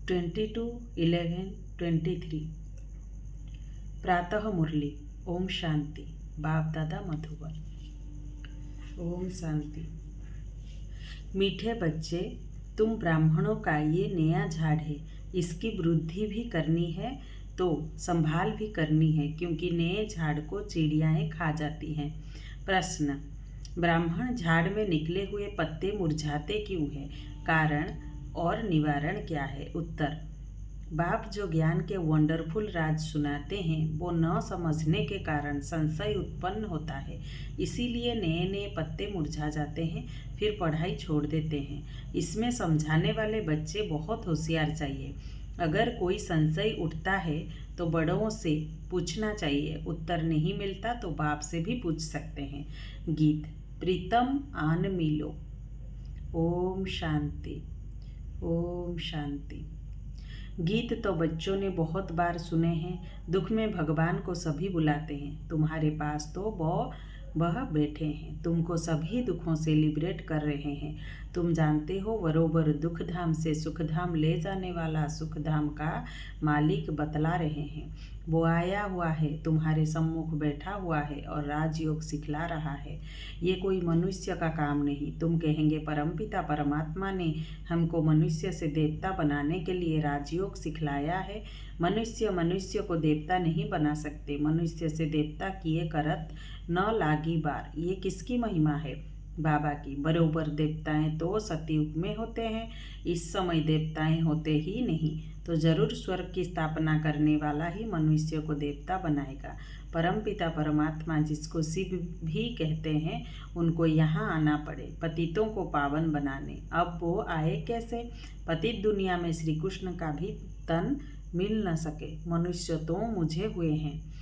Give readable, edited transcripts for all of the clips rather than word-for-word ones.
22/11/23 प्रातः मुरली। ओम शांति। बाप दादा मधुबन। ओम शांति। मीठे बच्चे, तुम ब्राह्मणों का ये नया झाड़ है, इसकी वृद्धि भी करनी है तो संभाल भी करनी है, क्योंकि नए झाड़ को चिड़ियाएँ खा जाती हैं। प्रश्न: ब्राह्मण झाड़ में निकले हुए पत्ते मुरझाते क्यों हैं? कारण और निवारण क्या है? उत्तर: बाप जो ज्ञान के वंडरफुल राज सुनाते हैं, वो न समझने के कारण संशय उत्पन्न होता है। इसीलिए नए नए पत्ते मुरझा जाते हैं, फिर पढ़ाई छोड़ देते हैं। इसमें समझाने वाले बच्चे बहुत होशियार चाहिए। अगर कोई संशय उठता है तो बड़ों से पूछना चाहिए, उत्तर नहीं मिलता तो बाप से भी पूछ सकते हैं। गीत: प्रीतम आन मिलो। ओम शांति। ओम शांति। गीत तो बच्चों ने बहुत बार सुने हैं। दुख में भगवान को सभी बुलाते हैं। तुम्हारे पास तो वह बैठे हैं, तुमको सभी दुखों से लिबरेट कर रहे हैं। तुम जानते हो, बरोबर दुख धाम से सुख धाम ले जाने वाला सुख धाम का मालिक बतला रहे हैं। वो आया हुआ है, तुम्हारे सम्मुख बैठा हुआ है और राजयोग सिखला रहा है। ये कोई मनुष्य का काम नहीं। तुम कहेंगे, परमपिता परमात्मा ने हमको मनुष्य से देवता बनाने के लिए राजयोग सिखलाया है। मनुष्य को देवता नहीं बना सकते। मनुष्य से देवता किए करत न लागी बार। ये किसकी महिमा है? बाबा की। बरोबर देवताएं तो सतयुग में होते हैं, इस समय देवताएं होते ही नहीं, तो जरूर स्वर्ग की स्थापना करने वाला ही मनुष्य को देवता बनाएगा। परमपिता परमात्मा, जिसको शिव भी कहते हैं, उनको यहाँ आना पड़े पतितों को पावन बनाने। अब वो आए कैसे? पतित दुनिया में श्री कृष्ण का भी तन मिल न सके, मनुष्य तो मुझे हुए हैं।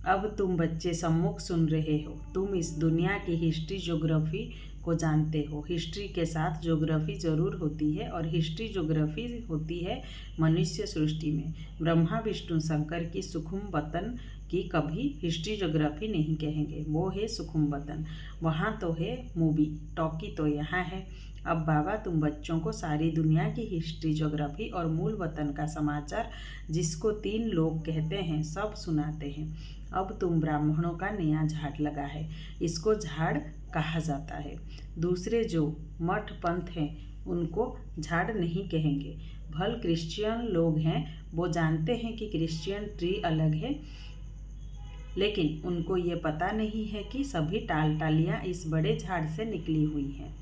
अब तुम बच्चे सम्मुख सुन रहे हो। तुम इस दुनिया की हिस्ट्री ज्योग्राफी को जानते हो। हिस्ट्री के साथ ज्योग्राफी जरूर होती है, और हिस्ट्री ज्योग्राफी होती है मनुष्य सृष्टि में। ब्रह्मा विष्णु शंकर की सुखुम वतन की कभी हिस्ट्री ज्योग्राफी नहीं कहेंगे, वो है सुखुम वतन। वहाँ तो है मूवी टॉकी, तो यहाँ है। अब बाबा तुम बच्चों को सारी दुनिया की हिस्ट्री ज्योग्राफी और मूल वतन का समाचार, जिसको 3 लोग कहते हैं, सब सुनाते हैं। अब तुम ब्राह्मणों का नया झाड़ लगा है, इसको झाड़ कहा जाता है। दूसरे जो मठ पंथ हैं, उनको झाड़ नहीं कहेंगे। भल क्रिश्चियन लोग हैं, वो जानते हैं कि क्रिश्चियन ट्री अलग है, लेकिन उनको ये पता नहीं है कि सभी टालियाँ इस बड़े झाड़ से निकली हुई हैं।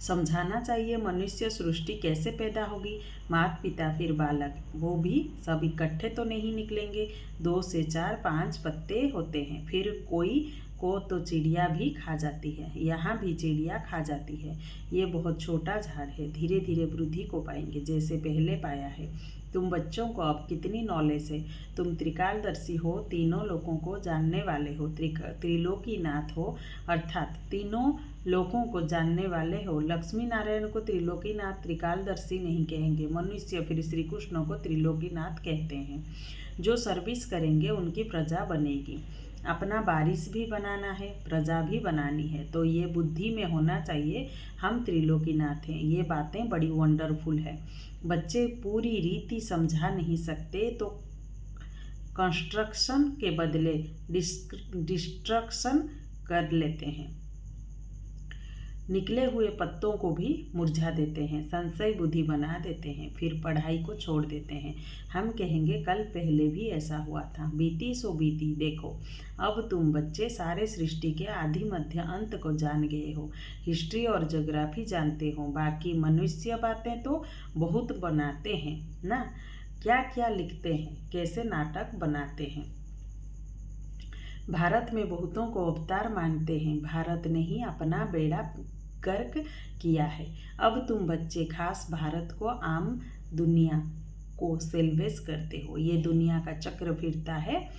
समझाना चाहिए, मनुष्य सृष्टि कैसे पैदा होगी। माता पिता फिर बालक, वो भी सब इकट्ठे तो नहीं निकलेंगे। 2 से 4 5 पत्ते होते हैं। फिर कोई को तो चिड़िया भी खा जाती है, यहाँ भी चिड़िया खा जाती है। ये बहुत छोटा झाड़ है, धीरे धीरे वृद्धि को पाएंगे, जैसे पहले पाया है। तुम बच्चों को अब कितनी नॉलेज है। तुम त्रिकालदर्शी हो, तीनों लोगों को जानने वाले हो, त्रिलोकीनाथ हो, अर्थात तीनों लोगों को जानने वाले हो। लक्ष्मी नारायण को त्रिलोकीनाथ त्रिकालदर्शी नहीं कहेंगे। मनुष्य फिर श्री कृष्ण को त्रिलोकीनाथ कहते हैं। जो सर्विस करेंगे उनकी प्रजा बनेगी। अपना बारिश भी बनाना है, प्रजा भी बनानी है, तो ये बुद्धि में होना चाहिए, हम त्रिलोकीनाथ हैं। ये बातें बड़ी वंडरफुल है। बच्चे पूरी रीति समझा नहीं सकते, तो कंस्ट्रक्शन के बदले डिस्ट्रक्शन कर लेते हैं। निकले हुए पत्तों को भी मुरझा देते हैं, संशय बुद्धि बना देते हैं, फिर पढ़ाई को छोड़ देते हैं। हम कहेंगे, कल पहले भी ऐसा हुआ था, बीती सो बीती। देखो, अब तुम बच्चे सारे सृष्टि के आदि मध्य अंत को जान गए हो, हिस्ट्री और ज्योग्राफी जानते हो। बाकी मनुष्य बातें तो बहुत बनाते हैं ना, क्या क्या लिखते हैं, कैसे नाटक बनाते हैं। भारत में बहुतों को अवतार मानते हैं, भारत ने ही अपना बेड़ा गर्क किया है। अब तुम बच्चे खास भारत को, आम दुनिया को सेल्वेज करते हो। ये दुनिया का चक्र फिरता है,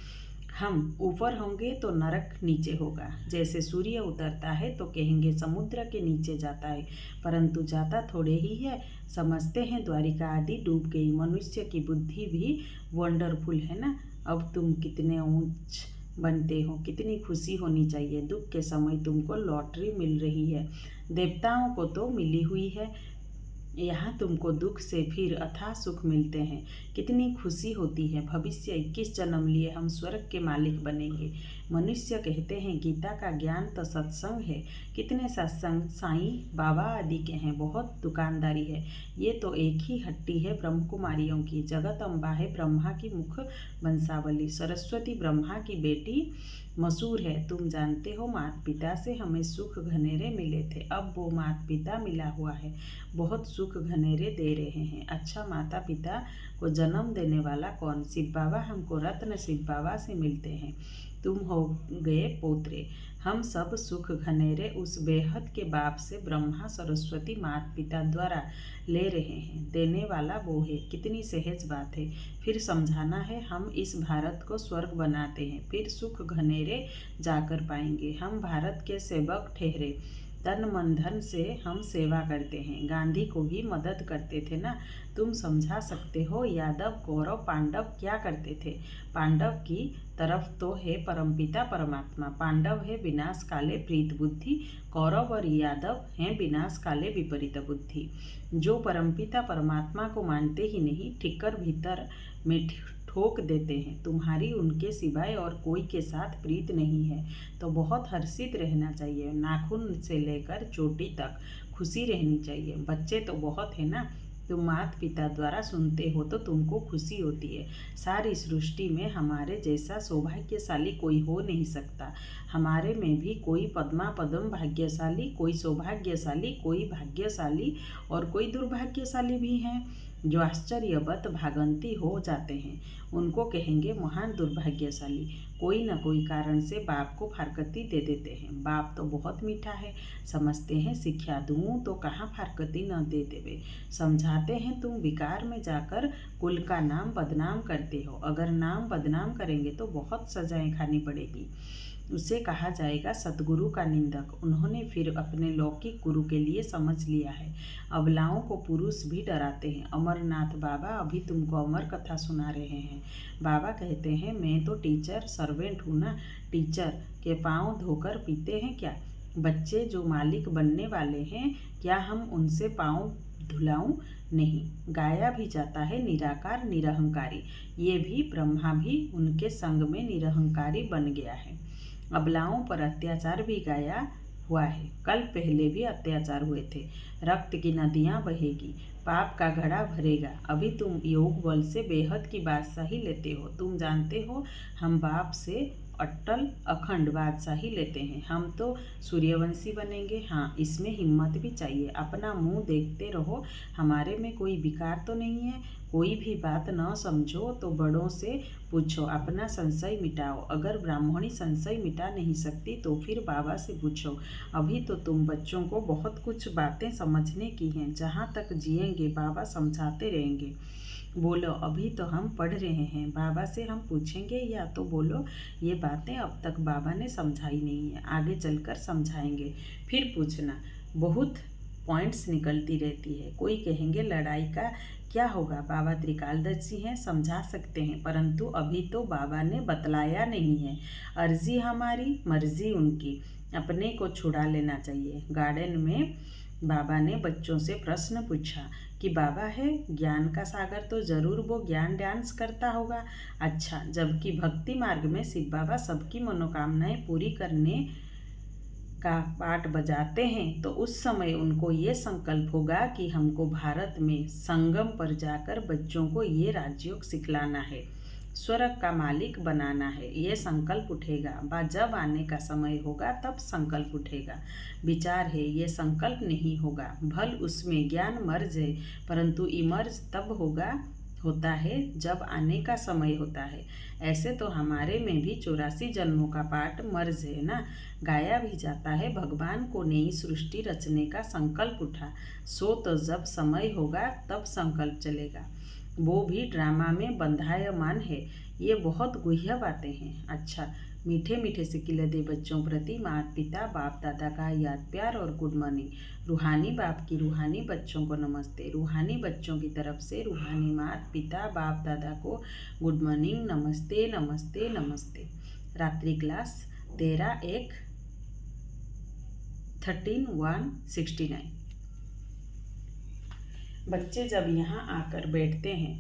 हम ऊपर होंगे तो नरक नीचे होगा। जैसे सूर्य उतरता है तो कहेंगे समुद्र के नीचे जाता है, परंतु जाता थोड़े ही है। समझते हैं द्वारिका आदि डूब गई। मनुष्य की बुद्धि भी वंडरफुल है ना। अब तुम कितने ऊंच बनते हो, कितनी खुशी होनी चाहिए। दुख के समय तुमको लॉटरी मिल रही है, देवताओं को तो मिली हुई है, यहाँ तुमको दुख से फिर अथाह सुख मिलते हैं। कितनी खुशी होती है। भविष्य 21 जन्म लिए हम स्वर्ग के मालिक बनेंगे। मनुष्य कहते हैं गीता का ज्ञान तो सत्संग है। कितने सत्संग साईं बाबा आदि के हैं। बहुत दुकानदारी है। ये तो एक ही हट्टी है ब्रह्म कुमारियों की। जगत अम्बा है ब्रह्मा की मुख वंशावली। सरस्वती ब्रह्मा की बेटी मशहूर है। तुम जानते हो माता पिता से हमें सुख घनेरे मिले थे। अब वो माता पिता मिला हुआ है, बहुत सुख घनेरे दे रहे हैं। अच्छा, माता पिता को जन्म देने वाला कौन? शिव बाबा हमको रत्न शिव बाबा से मिलते हैं। तुम हो गए पोतरे। हम सब सुख घनेरे उस बेहद के बाप से ब्रह्मा सरस्वती माता पिता द्वारा ले रहे हैं। देने वाला वो है। कितनी सहज बात है। फिर समझाना है। हम इस भारत को स्वर्ग बनाते हैं, फिर सुख घनेरे जाकर पाएंगे। हम भारत के सेवक ठहरे। तन मन धन से हम सेवा करते हैं। गांधी को भी मदद करते थे ना। तुम समझा सकते हो। यादव कौरव पांडव क्या करते थे? पांडव की तरफ तो है परमपिता परमात्मा। पांडव है विनाश काले प्रीत बुद्धि। कौरव और यादव हैं विनाश काले विपरीत बुद्धि। जो परमपिता परमात्मा को मानते ही नहीं, ठिक्कर भीतर में ठोक देते हैं। तुम्हारी उनके सिवाय और कोई के साथ प्रीत नहीं है तो बहुत हर्षित रहना चाहिए। नाखून से लेकर चोटी तक खुशी रहनी चाहिए। बच्चे तो बहुत है ना। तुम माता पिता द्वारा सुनते हो तो तुमको खुशी होती है। सारी सृष्टि में हमारे जैसा सौभाग्यशाली कोई हो नहीं सकता। हमारे में भी कोई पद्मा पद्म भाग्यशाली, कोई सौभाग्यशाली, कोई भाग्यशाली और कोई दुर्भाग्यशाली भी हैं। जो आश्चर्यवत भागंती हो जाते हैं उनको कहेंगे महान दुर्भाग्यशाली। कोई न कोई कारण से बाप को फारकती दे देते हैं। बाप तो बहुत मीठा है, समझते हैं शिक्षा दूँ तो कहाँ फारकती न दे देवे। समझाते हैं तुम विकार में जाकर कुल का नाम बदनाम करते हो। अगर नाम बदनाम करेंगे तो बहुत सजाएं खानी पड़ेगी। उसे कहा जाएगा सतगुरु का निंदक। उन्होंने फिर अपने लौकिक गुरु के लिए समझ लिया है। अबलाओं को पुरुष भी डराते हैं। अमरनाथ बाबा अभी तुमको अमर कथा सुना रहे हैं। बाबा कहते हैं मैं तो टीचर सर्वेंट हूँ ना। टीचर के पाँव धोकर पीते हैं क्या? बच्चे जो मालिक बनने वाले हैं, क्या हम उनसे पाँव धुलाऊं? नहीं। गाया भी जाता है निराकार निरहंकारी। ये भी ब्रह्मा भी उनके संग में निरहंकारी बन गया है। अबलाओं पर अत्याचार भी गाया हुआ है। कल पहले भी अत्याचार हुए थे। रक्त की नदियाँ बहेगी, पाप का घड़ा भरेगा। अभी तुम योग बल से बेहद की बादशाही लेते हो। तुम जानते हो हम बाप से अट्टल अखंड बादशाही लेते हैं। हम तो सूर्यवंशी बनेंगे। हाँ, इसमें हिम्मत भी चाहिए। अपना मुंह देखते रहो। हमारे में कोई विकार तो नहीं है। कोई भी बात न समझो तो बड़ों से पूछो, अपना संशय मिटाओ। अगर ब्राह्मणी संशय मिटा नहीं सकती तो फिर बाबा से पूछो। अभी तो तुम बच्चों को बहुत कुछ बातें समझने की हैं। जहाँ तक जिएंगे बाबा समझाते रहेंगे। बोलो, अभी तो हम पढ़ रहे हैं, बाबा से हम पूछेंगे या तो बोलो ये बातें अब तक बाबा ने समझाई नहीं है, आगे चलकर समझाएंगे, फिर पूछना। बहुत पॉइंट्स निकलती रहती है। कोई कहेंगे लड़ाई का क्या होगा? बाबा त्रिकालदर्शी हैं, समझा सकते हैं, परंतु अभी तो बाबा ने बतलाया नहीं है। अर्जी हमारी, मर्जी उनकी। अपने को छुड़ा लेना चाहिए। गार्डन में बाबा ने बच्चों से प्रश्न पूछा कि बाबा है ज्ञान का सागर तो ज़रूर वो ज्ञान डांस करता होगा। अच्छा, जबकि भक्ति मार्ग में शिव बाबा सबकी मनोकामनाएं पूरी करने का पाठ बजाते हैं तो उस समय उनको ये संकल्प होगा कि हमको भारत में संगम पर जाकर बच्चों को ये राजयोग सिखलाना है, स्वर्ग का मालिक बनाना है। ये संकल्प उठेगा। जब आने का समय होगा तब संकल्प उठेगा। विचार है, ये संकल्प नहीं होगा। भल उसमें ज्ञान मर्ज है, परंतु इमर्ज तब होता है जब आने का समय होता है। ऐसे तो हमारे में भी 84 जन्मों का पाठ मर्ज है ना। गाया भी जाता है भगवान को नई सृष्टि रचने का संकल्प उठा, सो तो जब समय होगा तब संकल्प चलेगा। वो भी ड्रामा में बंधायमान है। ये बहुत गुह्य बातें हैं। अच्छा, मीठे मीठे से किले दे बच्चों प्रति माता पिता बाप दादा का याद प्यार और गुड मॉर्निंग। रूहानी बाप की रूहानी बच्चों को नमस्ते। रूहानी बच्चों की तरफ से रूहानी माता पिता बाप दादा को गुड मॉर्निंग, नमस्ते नमस्ते नमस्ते। रात्रि क्लास 13/1/13/169। बच्चे जब यहाँ आकर बैठते हैं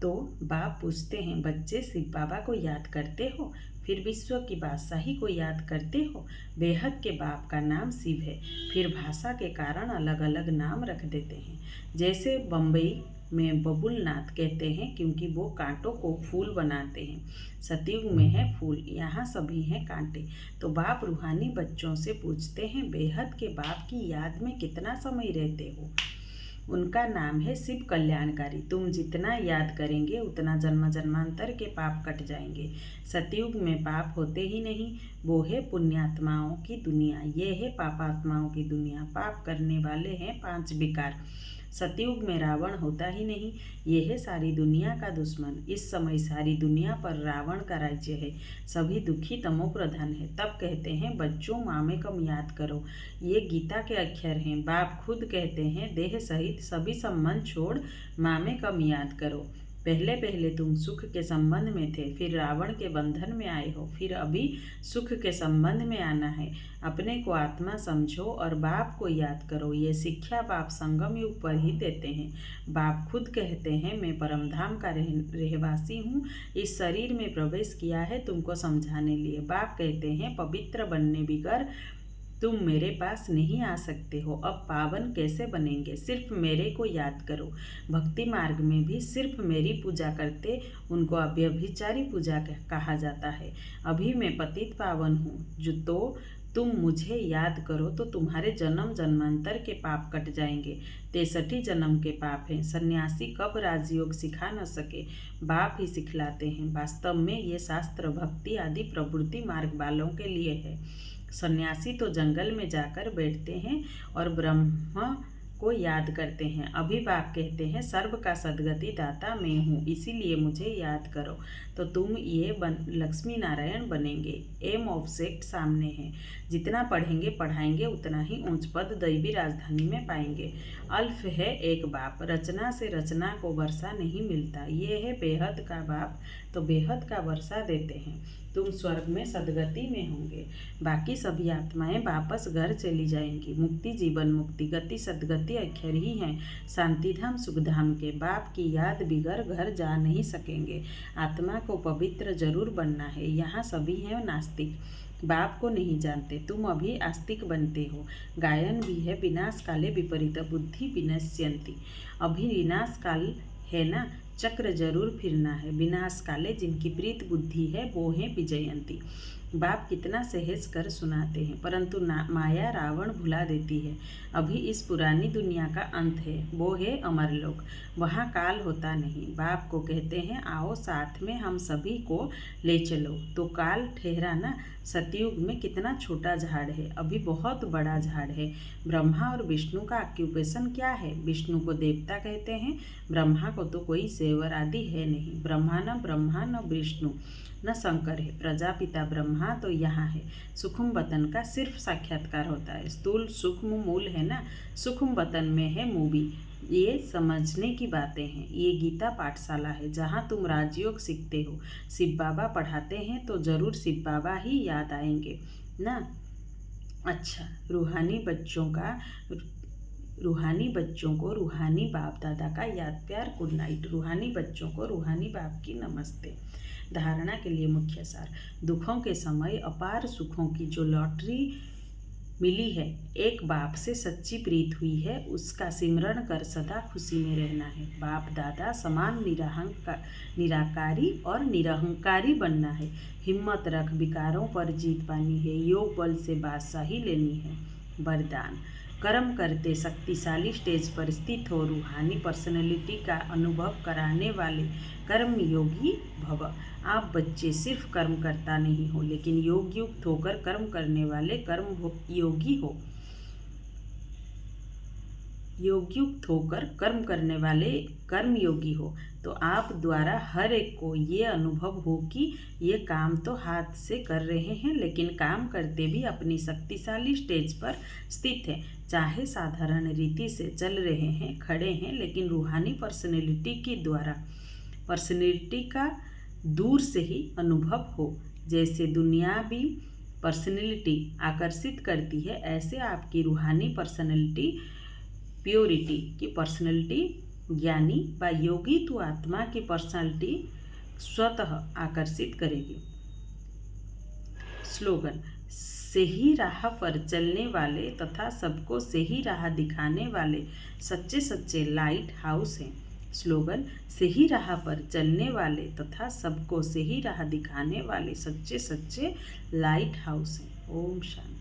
तो बाप पूछते हैं, बच्चे शिव बाबा को याद करते हो? फिर विश्व की बादशाही को याद करते हो? बेहद के बाप का नाम शिव है। फिर भाषा के कारण अलग अलग नाम रख देते हैं। जैसे बम्बई में बबुलनाथ कहते हैं क्योंकि वो कांटों को फूल बनाते हैं। सतयुग में है फूल, यहाँ सभी हैं कांटे। तो बाप रूहानी बच्चों से पूछते हैं, बेहद के बाप की याद में कितना समय रहते हो? उनका नाम है शिव कल्याणकारी। तुम जितना याद करेंगे उतना जन्म जन्मांतर के पाप कट जाएंगे। सतयुग में पाप होते ही नहीं, वो है पुण्यात्माओं की दुनिया, ये है पापात्माओं की दुनिया। पाप करने वाले हैं 5 विकार। सतयुग में रावण होता ही नहीं, ये है सारी दुनिया का दुश्मन। इस समय सारी दुनिया पर रावण का राज्य है, सभी दुखी तमो प्रधान है। तब कहते हैं, बच्चों मामे कम याद करो। ये गीता के अक्षर हैं। बाप खुद कहते हैं, देह सहित सभी संबंध छोड़ मामे कम याद करो। पहले पहले तुम सुख के संबंध में थे, फिर रावण के बंधन में आए हो, फिर अभी सुख के संबंध में आना है। अपने को आत्मा समझो और बाप को याद करो। ये शिक्षा बाप संगम युग पर ही देते हैं। बाप खुद कहते हैं, मैं परमधाम का रहवासी हूँ, इस शरीर में प्रवेश किया है तुमको समझाने लिए। बाप कहते हैं, पवित्र बनने बिगर तुम मेरे पास नहीं आ सकते हो। अब पावन कैसे बनेंगे? सिर्फ मेरे को याद करो। भक्ति मार्ग में भी सिर्फ मेरी पूजा करते उनको अव्यभिचारी पूजा कहा जाता है। अभी मैं पतित पावन हूँ, जो तो तुम मुझे याद करो तो तुम्हारे जन्म जन्मांतर के पाप कट जाएंगे। 63 जन्म के पाप हैं। सन्यासी कब राजयोग सिखा न सके, बाप ही सिखलाते हैं। वास्तव में ये शास्त्र भक्ति आदि प्रवृत्ति मार्ग वालों के लिए है। सन्यासी तो जंगल में जाकर बैठते हैं और ब्रह्म को याद करते हैं। अभी बाप कहते हैं, सर्व का सद्गति दाता मैं हूँ, इसीलिए मुझे याद करो तो तुम ये लक्ष्मी नारायण बनेंगे। एम ऑब्जेक्ट सामने है। जितना पढ़ेंगे पढ़ाएंगे उतना ही ऊंच पद दैवी राजधानी में पाएंगे। अल्फ है एक बाप, रचना से रचना को वर्षा नहीं मिलता। ये है बेहद का बाप, तो बेहद का वर्षा देते हैं। तुम स्वर्ग में सदगति में होंगे, बाकी सभी आत्माएं वापस घर चली जाएंगी। मुक्ति जीवन मुक्ति गति सदगति अक्षर ही हैं। शांतिधाम सुखधाम के बाप की याद बिगर घर जा नहीं सकेंगे। आत्मा को पवित्र जरूर बनना है। यहाँ सभी हैं नास्तिक, बाप को नहीं जानते। तुम अभी आस्तिक बनते हो। गायन भी है, विनाश काले विपरीत बुद्धि विनश्यन्ति। अभी विनाश काल है ना, चक्र जरूर फिरना है। विनाश काले जिनकी प्रीत बुद्धि है वो है विजयंती। बाप कितना सहज कर सुनाते हैं, परंतु माया रावण भुला देती है। अभी इस पुरानी दुनिया का अंत है, वो है अमरलोक, वहाँ काल होता नहीं। बाप को कहते हैं, आओ साथ में हम सभी को ले चलो। तो काल ठहरा ना। सतयुग में कितना छोटा झाड़ है, अभी बहुत बड़ा झाड़ है। ब्रह्मा और विष्णु का ऑक्यूपेशन क्या है? विष्णु को देवता कहते हैं, ब्रह्मा को तो कोई सेवर आदि है नहीं। ब्रह्मा न विष्णु न शंकर है। प्रजापिता ब्रह्मा तो यहाँ है। सूक्ष्म वतन का सिर्फ साक्षात्कार होता है। स्थूल सूक्ष्म मूल है ना, सूक्ष्म वतन में है मूवी। ये समझने की बातें हैं। ये गीता पाठशाला है जहाँ तुम राजयोग सीखते हो। शिव बाबा पढ़ाते हैं तो जरूर शिव बाबा ही याद आएंगे ना। अच्छा, रूहानी बच्चों को रूहानी बाप दादा का याद प्यार गुड नाइट। रूहानी बच्चों को रूहानी बाप की नमस्ते। धारणा के लिए मुख्य सार। दुखों के समय अपार सुखों की जो लॉटरी मिली है, एक बाप से सच्ची प्रीत हुई है, उसका सिमरण कर सदा खुशी में रहना है। बाप दादा समान निराकारी और निरहंकारी बनना है। हिम्मत रख, विकारों पर जीत पानी है। योग बल से बादशाही लेनी है। वरदान। कर्म करते शक्तिशाली स्टेज पर स्थित हो, रूहानी पर्सनैलिटी का अनुभव कराने वाले कर्म योगी भव। आप बच्चे सिर्फ कर्म करता नहीं हो, लेकिन योग युक्त होकर कर्म करने वाले कर्म योगी हो। योग युक्त होकर कर्म करने वाले कर्म योगी हो, तो आप द्वारा हर एक को ये अनुभव हो कि ये काम तो हाथ से कर रहे हैं, लेकिन काम करते भी अपनी शक्तिशाली स्टेज पर स्थित हैं। चाहे साधारण रीति से चल रहे हैं, खड़े हैं, लेकिन रूहानी पर्सनैलिटी के द्वारा पर्सनैलिटी का दूर से ही अनुभव हो। जैसे दुनियावी पर्सनैलिटी आकर्षित करती है, ऐसे आपकी रूहानी पर्सनैलिटी प्योरिटी की पर्सनैलिटी ज्ञानी व योगी तु आत्मा की पर्सनैलिटी स्वतः आकर्षित करेगी। स्लोगन, सही राह पर चलने वाले तथा सबको सही राह दिखाने वाले सच्चे सच्चे लाइट हाउस हैं। स्लोगन, सही राह पर चलने वाले तथा सबको सही राह दिखाने वाले सच्चे सच्चे लाइट हाउस हैं। ओम शांति।